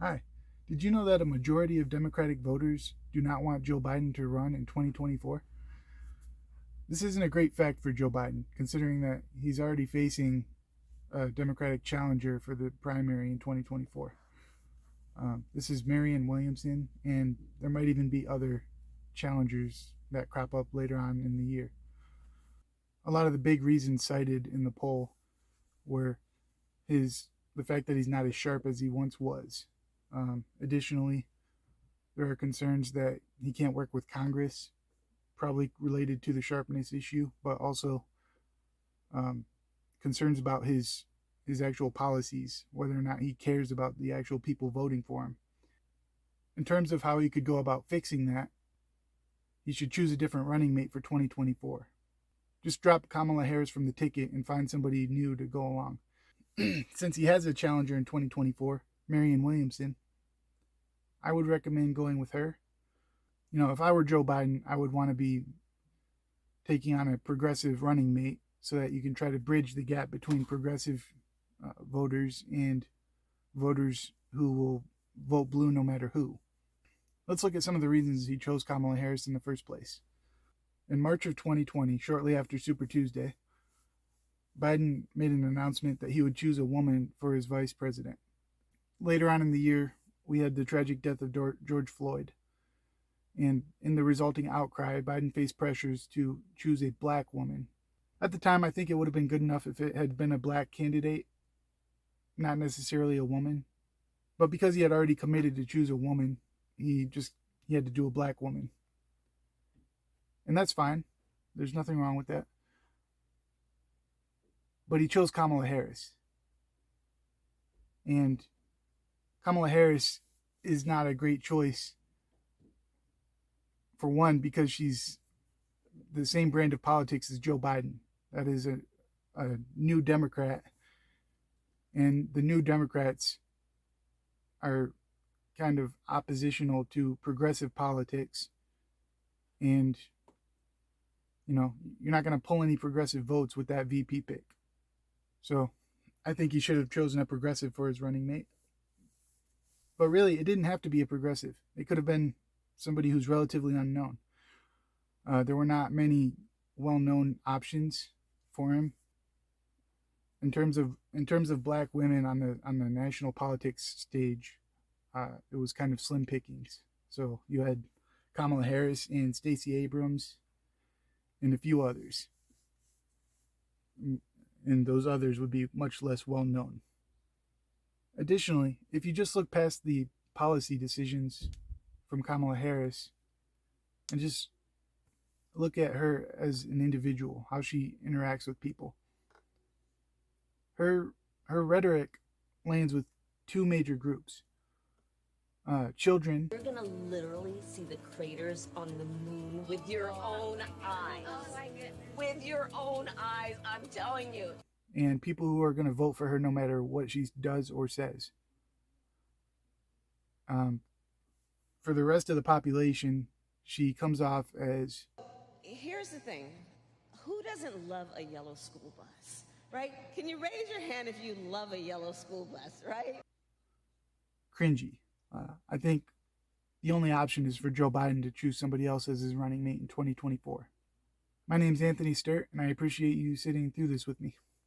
Hi. Did you know that a majority of Democratic voters do not want Joe Biden to run in 2024? This isn't a great fact for Joe Biden, considering that he's already facing a Democratic challenger for the primary in 2024. This is Marianne Williamson, and there might even be other challengers that crop up later on in the year. A lot of the big reasons cited in the poll were the fact that he's not as sharp as he once was. Additionally, there are concerns that he can't work with Congress, probably related to the sharpness issue, but also concerns about his actual policies, whether or not he cares about the actual people voting for him. In terms of how he could go about fixing that, he should choose a different running mate for 2024. Just drop Kamala Harris from the ticket and find somebody new to go along. Since he has a challenger in 2024, Marianne Williamson, I would recommend going with her. You know, if I were Joe Biden, I would want to be taking on a progressive running mate so that you can try to bridge the gap between progressive voters and voters who will vote blue no matter who. Let's look at some of the reasons he chose Kamala Harris in the first place. In March of 2020, shortly after Super Tuesday, Biden made an announcement that he would choose a woman for his vice president. Later on in the year, we had the tragic death of George Floyd. And in the resulting outcry, Biden faced pressures to choose a black woman. At the time, I think it would have been good enough if it had been a black candidate, not necessarily a woman. But because he had already committed to choose a woman, he had to do a black woman. And that's fine. There's nothing wrong with that. But he chose Kamala Harris. And Kamala Harris is not a great choice. For one, because she's the same brand of politics as Joe Biden. That is a new Democrat. And the new Democrats are kind of oppositional to progressive politics. And, you know, you're not going to pull any progressive votes with that VP pick. So I think he should have chosen a progressive for his running mate. But really, it didn't have to be a progressive. It could have been somebody who's relatively unknown. There were not many well-known options for him. In terms of black women on the national politics stage, it was kind of slim pickings. So you had Kamala Harris and Stacey Abrams, and a few others, and those others would be much less well-known. Additionally, if you just look past the policy decisions from Kamala Harris and just look at her as an individual, how she interacts with people, her rhetoric lands with two major groups. Children. You're gonna literally see the craters on the moon with your own eyes. Oh my goodness. With your own eyes, I'm telling you. And people who are going to vote for her no matter what she does or says. For the rest of the population, she comes off as... Here's the thing. Who doesn't love a yellow school bus, right? Can you raise your hand if you love a yellow school bus, right? cringy. I think the only option is for Joe Biden to choose somebody else as his running mate in 2024. My name's Anthony Sturt, and I appreciate you sitting through this with me.